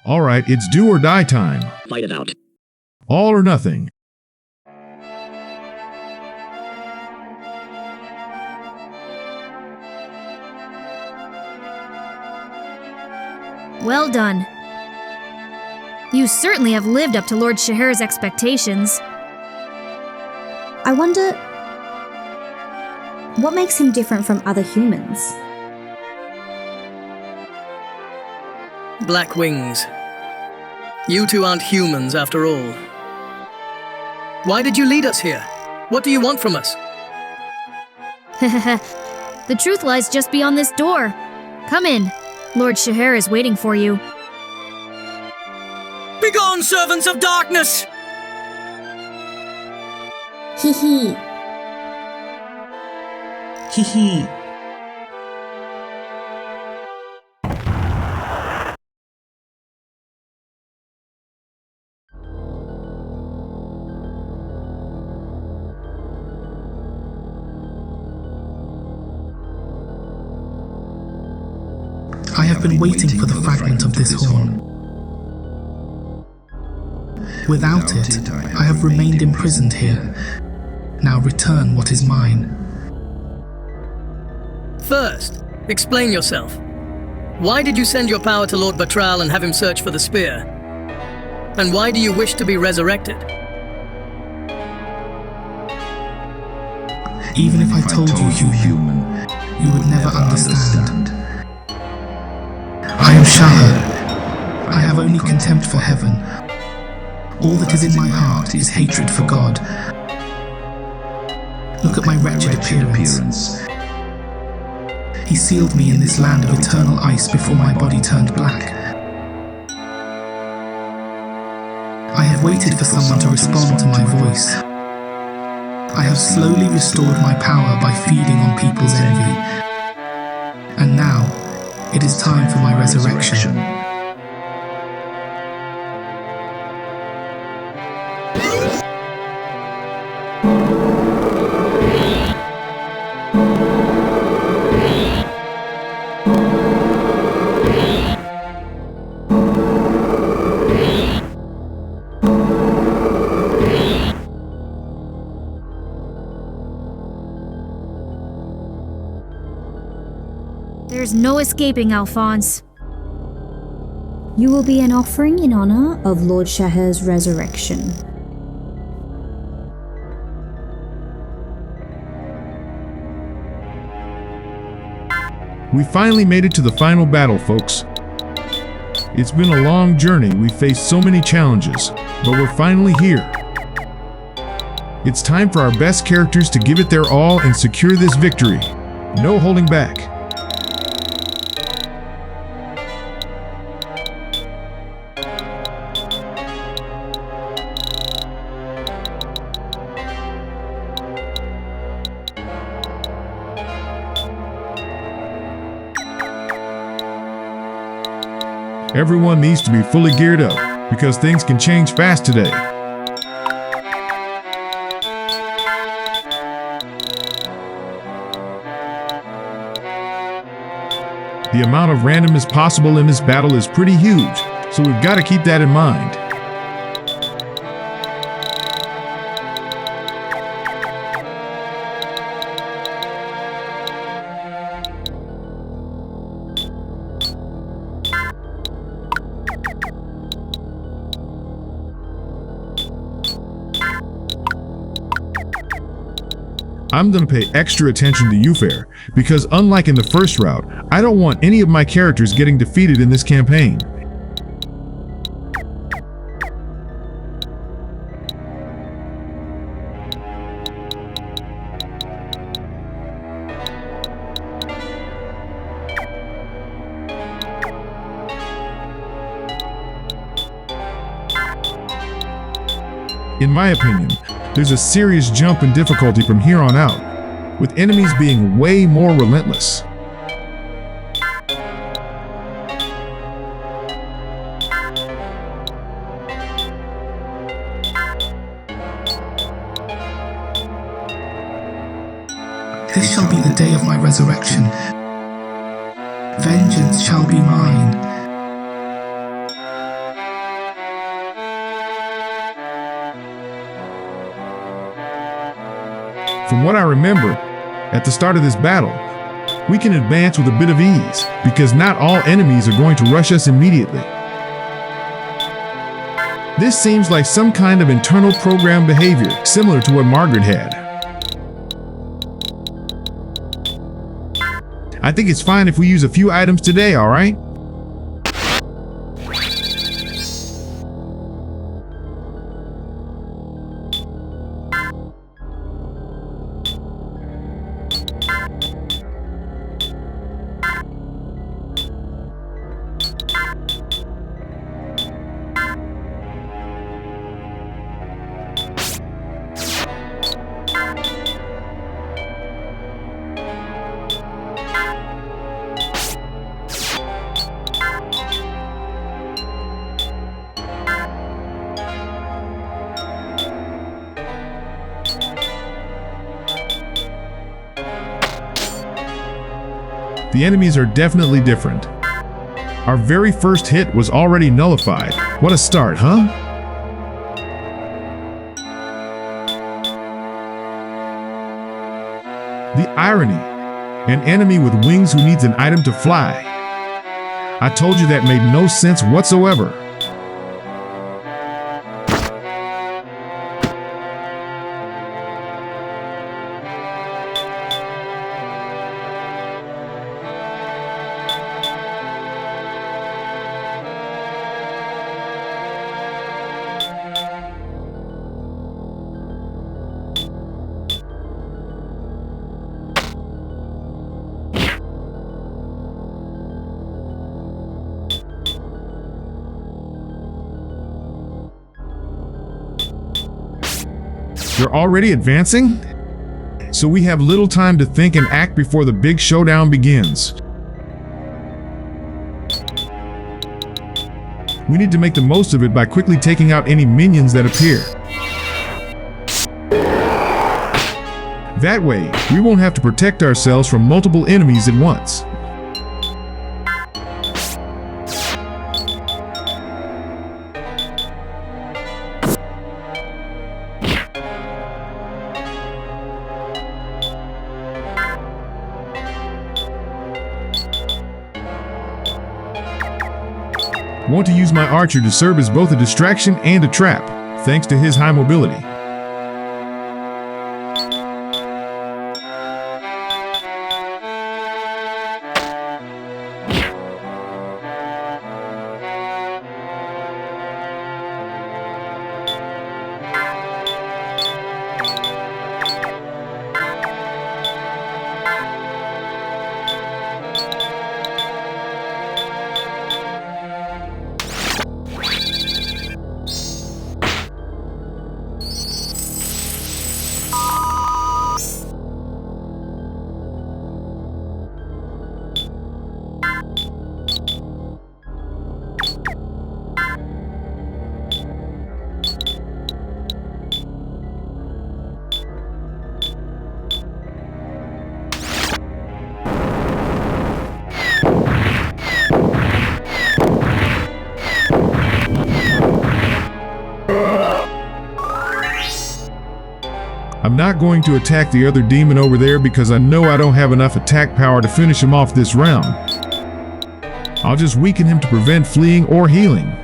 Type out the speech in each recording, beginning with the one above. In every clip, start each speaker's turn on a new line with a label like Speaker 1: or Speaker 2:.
Speaker 1: Alright, it's do or die time.
Speaker 2: Fight it out.
Speaker 1: All or nothing.
Speaker 3: Well done. You certainly have lived up to Lord Shahar's expectations.
Speaker 4: I wonder what makes him different from other humans?
Speaker 5: Black wings. You two aren't humans after all. Why did you lead us here? What do you want from us?
Speaker 3: The truth lies just beyond this door. Come in. Lord Shahar is waiting for you.
Speaker 5: Begone, servants of darkness!
Speaker 4: Hee hee.
Speaker 6: Hee hee. I have been waiting for the fragment of this horn. Without it, I have remained imprisoned here. Now return what is mine.
Speaker 5: First, explain yourself. Why did you send your power to Lord Batral and have him search for the spear? And why do you wish to be resurrected?
Speaker 6: Even if I told you, human, you would never understand. I am Shahar. I have only contempt for heaven. All that is in my heart is hatred for God. Look at my wretched appearance. He sealed me in this land of eternal ice before my body turned black. I have waited for someone to respond to my voice. I have slowly restored my power by feeding on people's envy. And now, it is time for my resurrection.
Speaker 3: There's no escaping, Alphonse.
Speaker 4: You will be an offering in honor of Lord Shahar's resurrection.
Speaker 1: We finally made it to the final battle, folks. It's been a long journey, we've faced so many challenges, but we're finally here. It's time for our best characters to give it their all and secure this victory. No holding back. Everyone needs to be fully geared up, because things can change fast today. The amount of randomness possible in this battle is pretty huge, so we've got to keep that in mind. I'm going to pay extra attention to Yufair, because unlike in the first route, I don't want any of my characters getting defeated in this campaign. In my opinion, there's a serious jump in difficulty from here on out, with enemies being way more relentless.
Speaker 6: This shall be the day of my resurrection. Vengeance shall be mine.
Speaker 1: From what I remember, at the start of this battle, we can advance with a bit of ease, because not all enemies are going to rush us immediately. This seems like some kind of internal program behavior, similar to what Margaret had. I think it's fine if we use a few items today, alright? The enemies are definitely different. Our very first hit was already nullified. What a start, huh? The irony. An enemy with wings who needs an item to fly. I told you that made no sense whatsoever. You're already advancing? So we have little time to think and act before the big showdown begins. We need to make the most of it by quickly taking out any minions that appear. That way, we won't have to protect ourselves from multiple enemies at once. Want to use my archer to serve as both a distraction and a trap, thanks to his high mobility. I'm not going to attack the other demon over there because I know I don't have enough attack power to finish him off this round. I'll just weaken him to prevent fleeing or healing.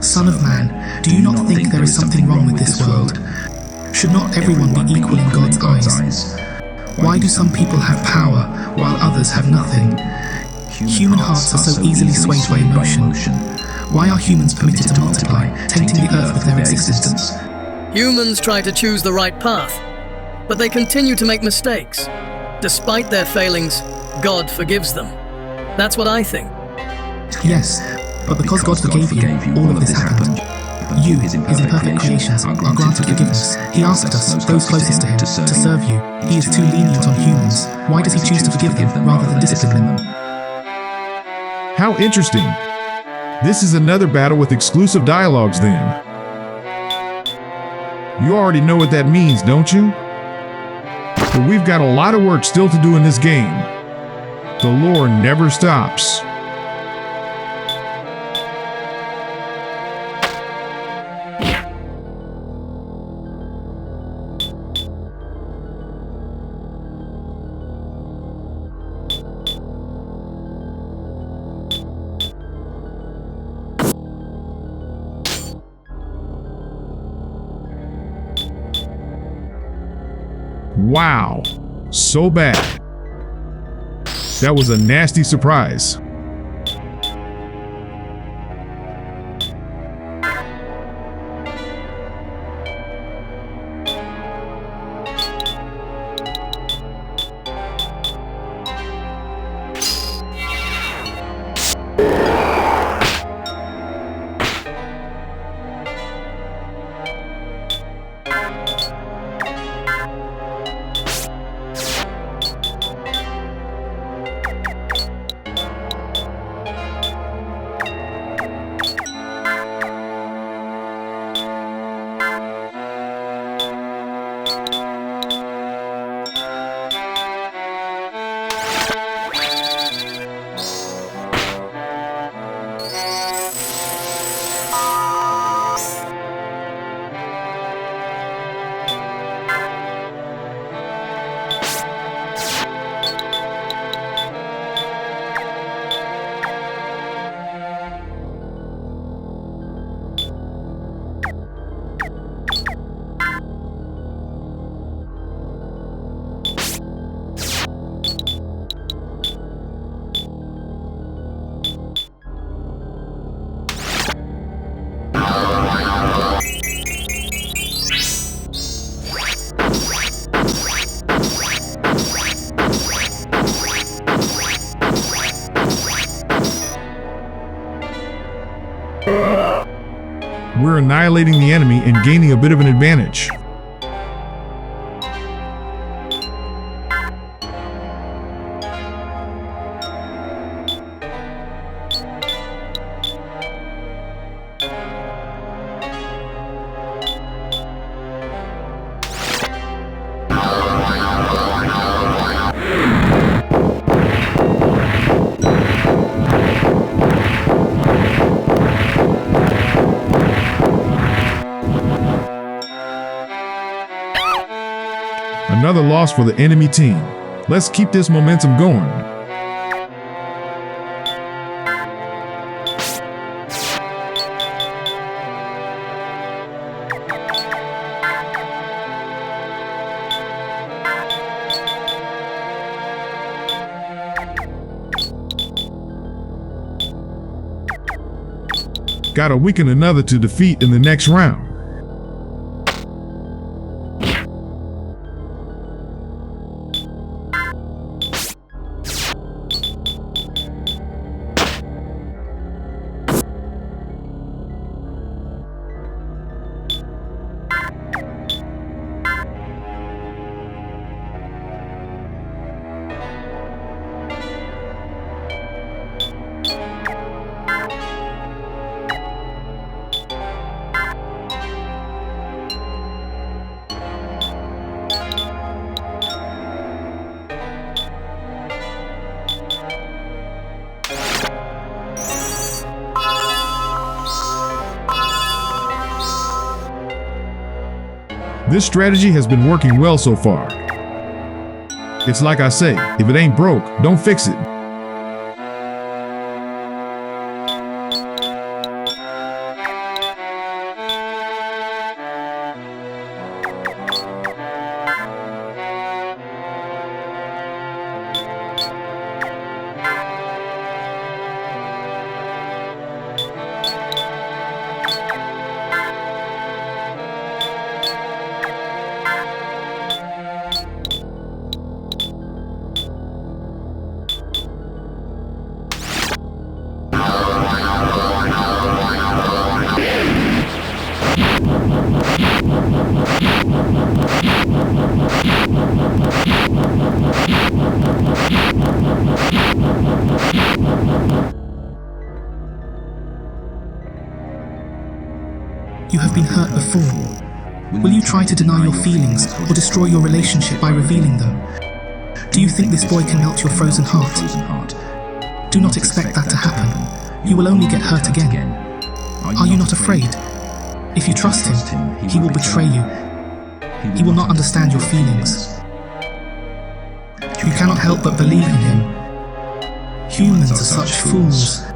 Speaker 6: Son of man, do you not think there is something wrong with this world? Should not everyone be equal in God's eyes? Why do some people have power while others have nothing? Human hearts are so easily swayed by emotion. Why are humans permitted to multiply, tainting the earth with their existence?
Speaker 5: Humans try to choose the right path, but they continue to make mistakes. Despite their failings, God forgives them. That's what I think.
Speaker 6: Yes, but because God forgave you, all of this happened. You, His imperfect creations, are granted forgiveness. He asked us, those closest to Him, to serve you. He is too lenient on humans. Why does He choose to forgive them rather than discipline them?
Speaker 1: How interesting. This is another battle with exclusive dialogues then. You already know what that means, don't you? But we've got a lot of work still to do in this game. The lore never stops. Wow, so bad. That was a nasty surprise. We're annihilating the enemy and gaining a bit of an advantage. Another loss for the enemy team. Let's keep this momentum going. Gotta weaken another to defeat in the next round. This strategy has been working well so far. It's like I say, if it ain't broke, don't fix it.
Speaker 6: You have been hurt before. Will you try to deny your feelings or destroy your relationship by revealing them? Do you think this boy can melt your frozen heart? Do not expect that to happen. You will only get hurt again. Are you not afraid? If you trust him, he will betray you. He will not understand your feelings. You cannot help but believe in him. Humans are such fools.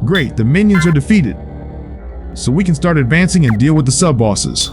Speaker 1: Great, the minions are defeated. So we can start advancing and deal with the sub-bosses.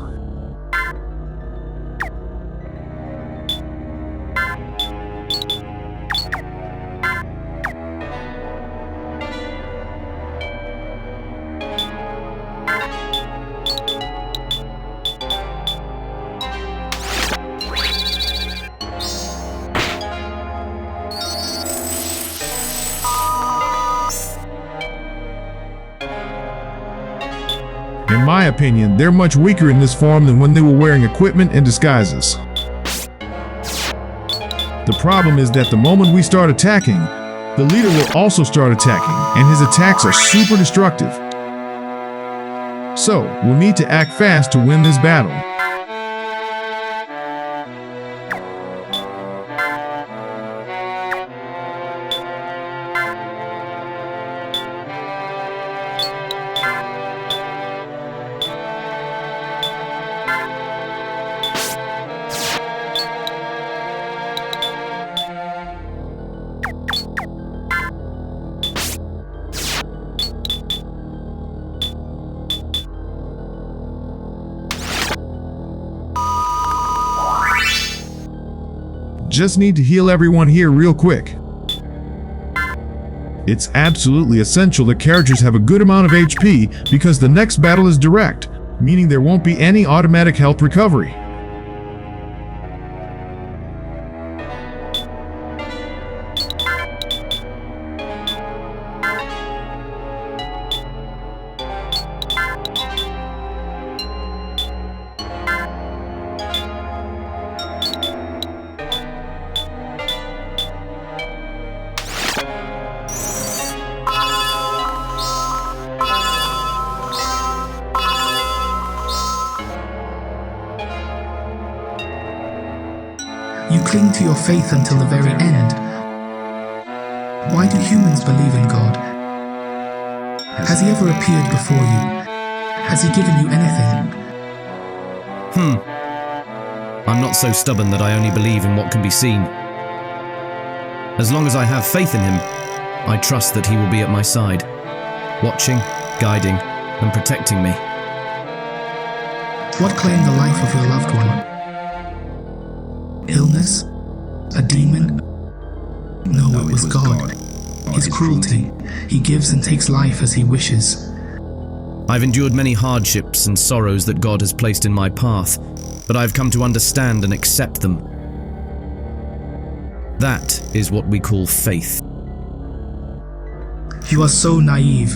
Speaker 1: In my opinion, they're much weaker in this form than when they were wearing equipment and disguises. The problem is that the moment we start attacking, the leader will also start attacking, and his attacks are super destructive. So, we'll need to act fast to win this battle. Just need to heal everyone here real quick. It's absolutely essential that characters have a good amount of HP because the next battle is direct, meaning there won't be any automatic health recovery.
Speaker 6: You cling to your faith until the very end. Why do humans believe in God? Has he ever appeared before you? Has he given you anything?
Speaker 2: I'm not so stubborn that I only believe in what can be seen. As long as I have faith in him, I trust that he will be at my side, watching, guiding, and protecting me.
Speaker 6: What claimed the life of your loved one? Illness? A demon? No, it was God. His cruelty. He gives and takes life as he wishes.
Speaker 2: I've endured many hardships and sorrows that God has placed in my path, but I've come to understand and accept them. That is what we call faith.
Speaker 6: You are so naive.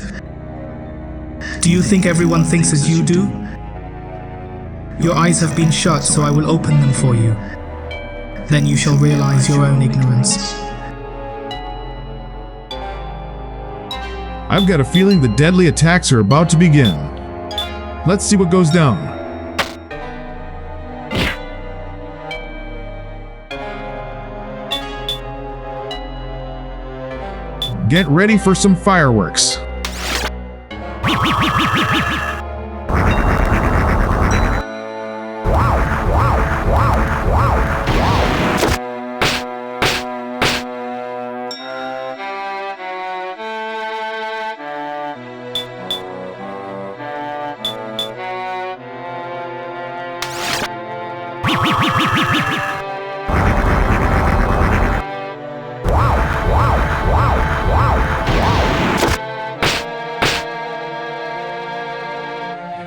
Speaker 6: Do you think everyone thinks as you do? Your eyes have been shut, so I will open them for you. Then you shall realize your own ignorance.
Speaker 1: I've got a feeling the deadly attacks are about to begin. Let's see what goes down. Get ready for some fireworks.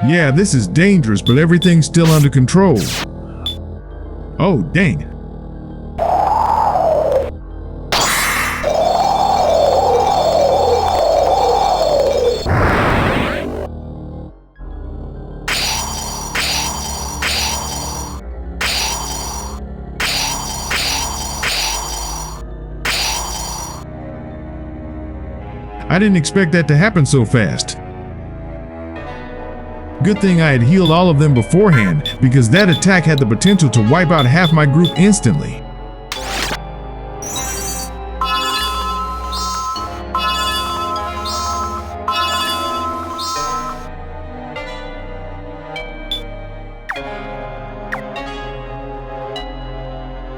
Speaker 1: Yeah, this is dangerous, but everything's still under control. Oh, dang. I didn't expect that to happen so fast. Good thing I had healed all of them beforehand, because that attack had the potential to wipe out half my group instantly.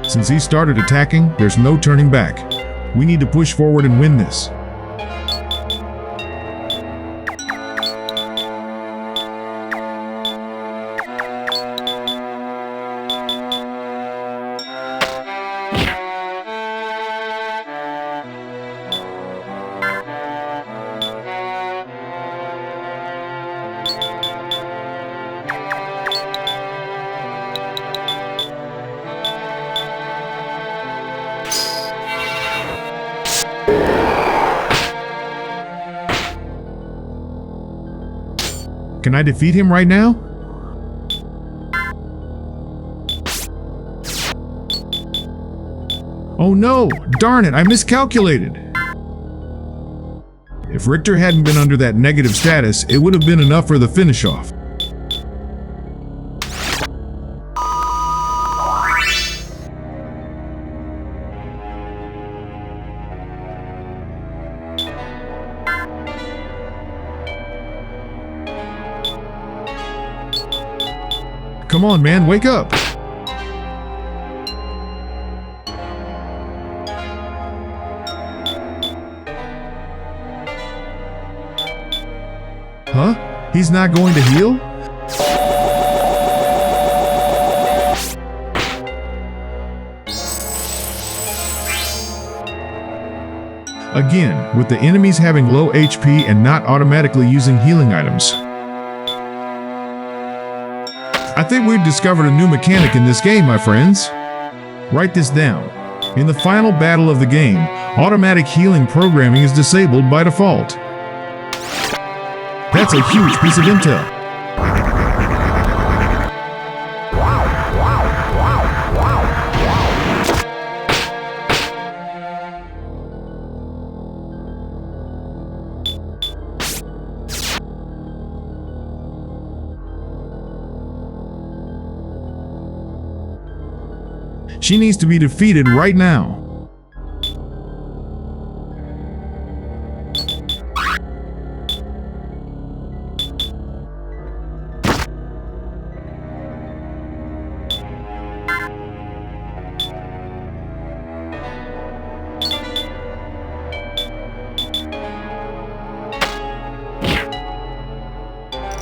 Speaker 1: Since he started attacking, there's no turning back. We need to push forward and win this. Can I defeat him right now? Oh no! Darn it, I miscalculated! If Richter hadn't been under that negative status, it would have been enough for the finish off. Come on, man, wake up! Huh? He's not going to heal? Again, with the enemies having low HP and not automatically using healing items. I think we've discovered a new mechanic in this game, my friends. Write this down. In the final battle of the game, automatic healing programming is disabled by default. That's a huge piece of intel. She needs to be defeated right now.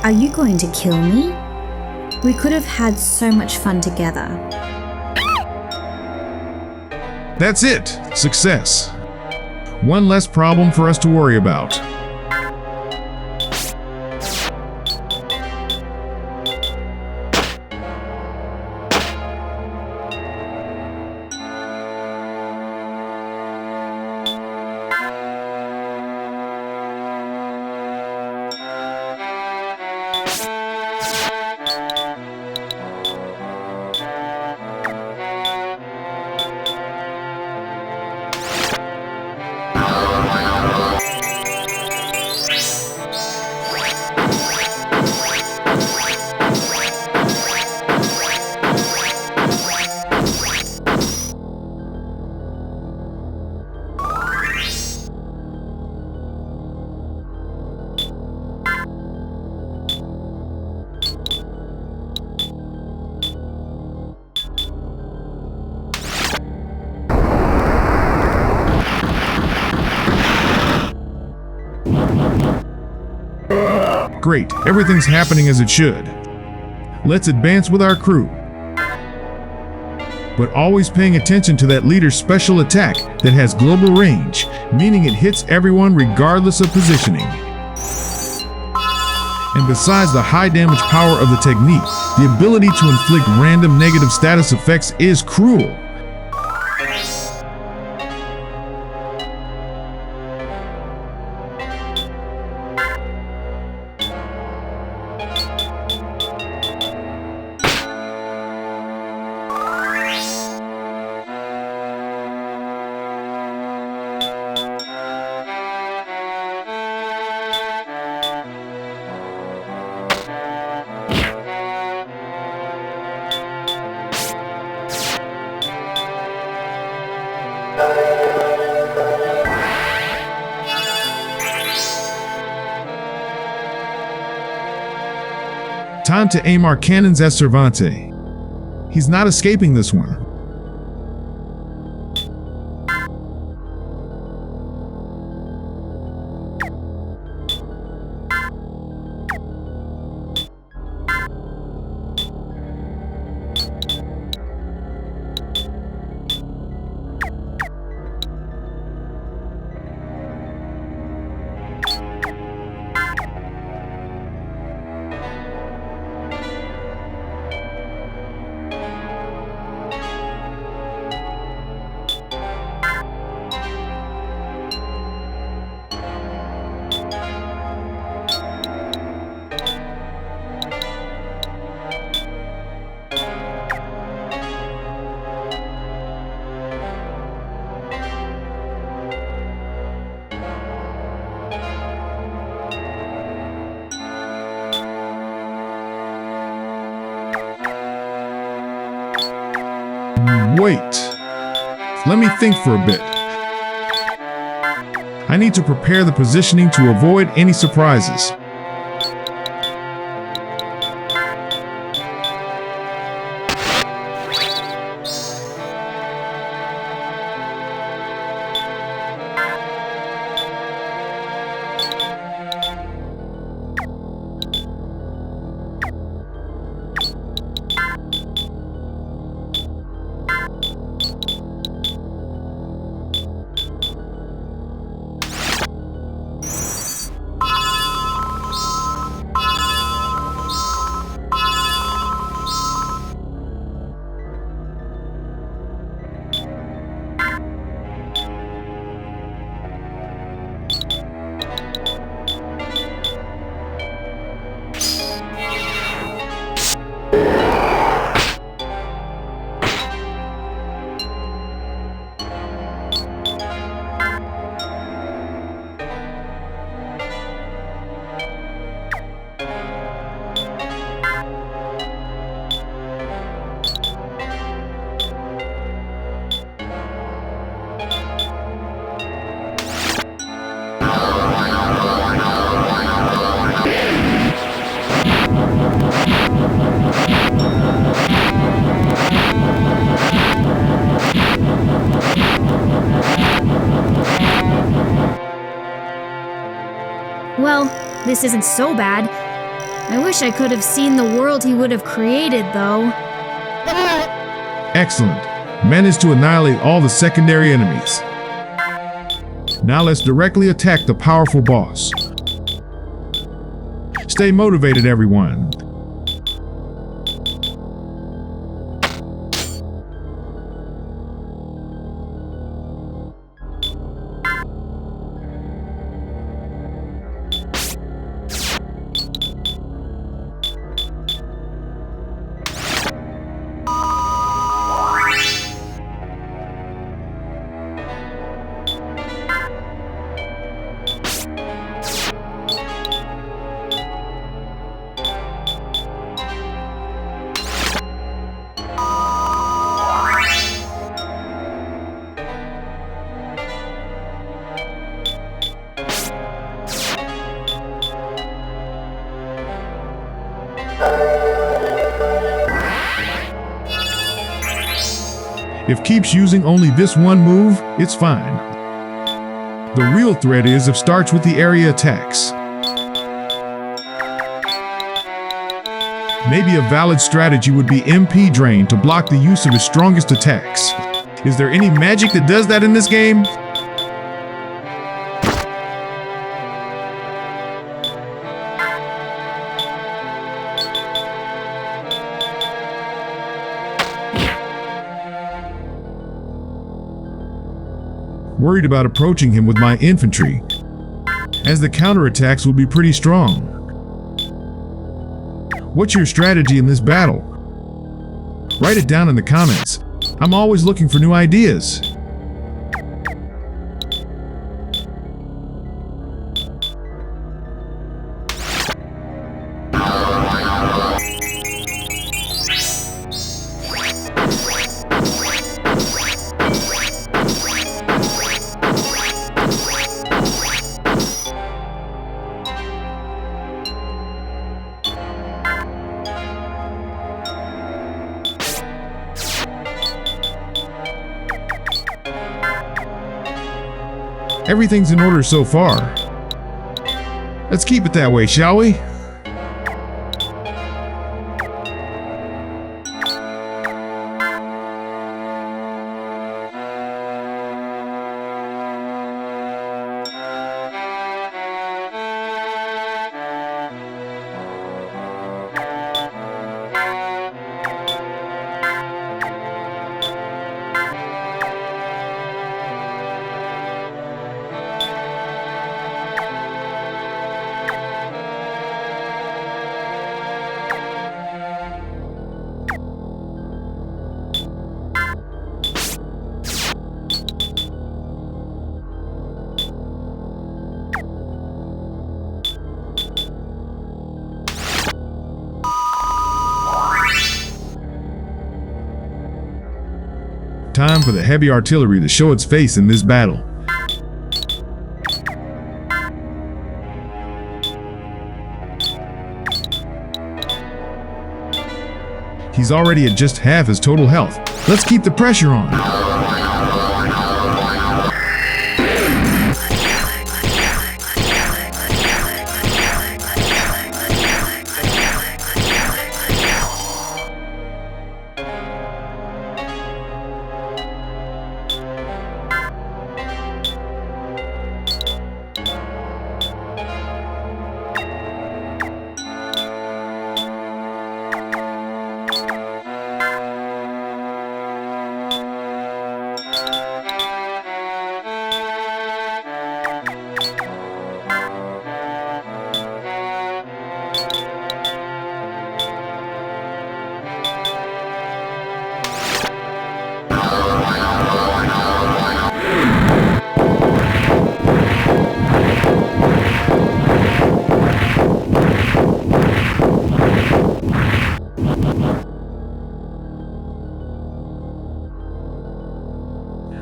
Speaker 4: Are you going to kill me? We could have had so much fun together.
Speaker 1: That's it! Success. One less problem for us to worry about. Great, everything's happening as it should. Let's advance with our crew. but always paying attention to that leader's special attack that has global range, meaning it hits everyone regardless of positioning. And besides the high damage power of the technique, the ability to inflict random negative status effects is cruel. Time to aim our cannons at Cervante. He's not escaping this one. Wait. Let me think for a bit. I need to prepare the positioning to avoid any surprises.
Speaker 3: Well, this isn't so bad. I wish I could have seen the world he would have created, though.
Speaker 1: Excellent. Managed to annihilate all the secondary enemies. Now let's directly attack the powerful boss. Stay motivated, everyone. If keeps using only this one move, it's fine. The real threat is if starts with the area attacks. Maybe a valid strategy would be MP Drain to block the use of his strongest attacks. Is there any magic that does that in this game? Worried about approaching him with my infantry, as the counterattacks will be pretty strong. What's your strategy in this battle? Write it down in the comments. I'm always looking for new ideas. Everything's in order so far. Let's keep it that way, shall we? Time for the heavy artillery to show its face in this battle. He's already at just half his total health. Let's keep the pressure on.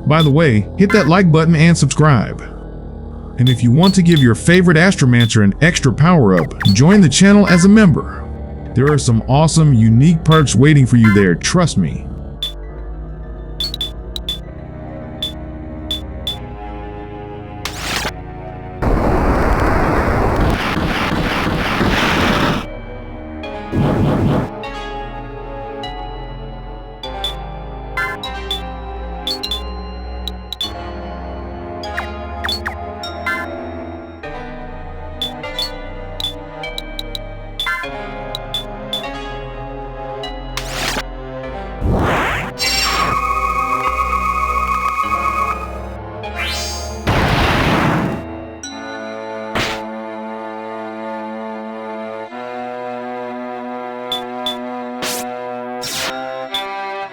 Speaker 1: By the way, hit that like button and subscribe. And if you want to give your favorite Astromancer an extra power-up, join the channel as a member. There are some awesome, unique perks waiting for you there, trust me.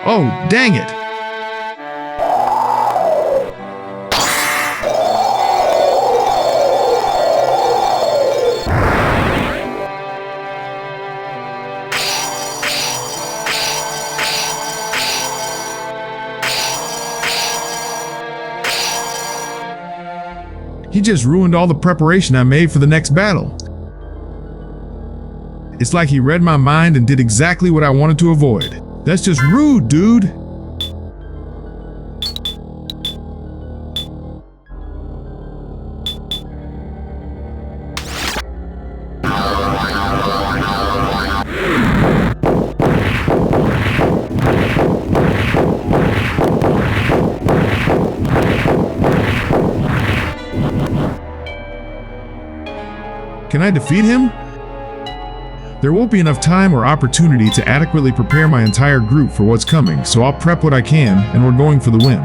Speaker 1: Oh, dang it! He just ruined all the preparation I made for the next battle. It's like he read my mind and did exactly what I wanted to avoid. That's just rude, dude. Can I defeat him? There won't be enough time or opportunity to adequately prepare my entire group for what's coming, so I'll prep what I can, and we're going for the win.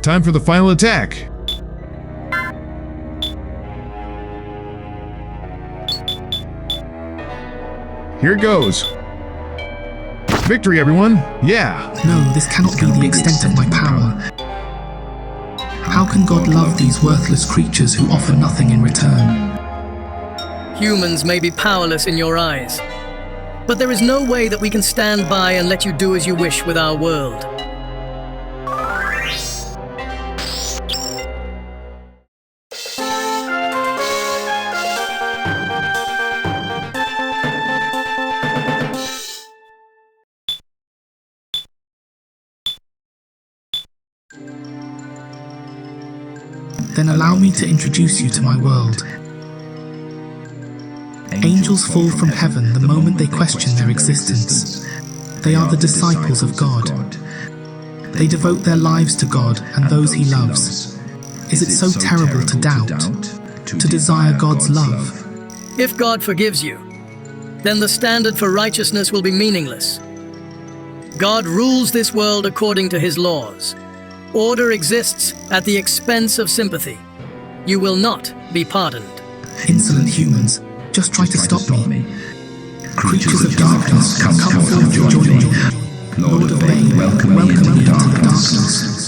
Speaker 1: Time for the final attack. Here it goes. Victory, everyone. Yeah.
Speaker 6: No, this cannot be the extent of my power. How can God love these worthless creatures who offer nothing in return?
Speaker 5: Humans may be powerless in your eyes, but there is no way that we can stand by and let you do as you wish with our world.
Speaker 6: Then allow me to introduce you to my world. Angels fall from heaven the moment they question their existence. They are the disciples of God. They devote their lives to God and those He loves. Is it so terrible to doubt, to desire God's love?
Speaker 5: If God forgives you, then the standard for righteousness will be meaningless. God rules this world according to His laws. Order exists at the expense of sympathy. You will not be pardoned.
Speaker 6: Insolent humans, just try to stop me. Creatures of darkness, come forth to join me. Lord of Bane, welcome me into the darkness.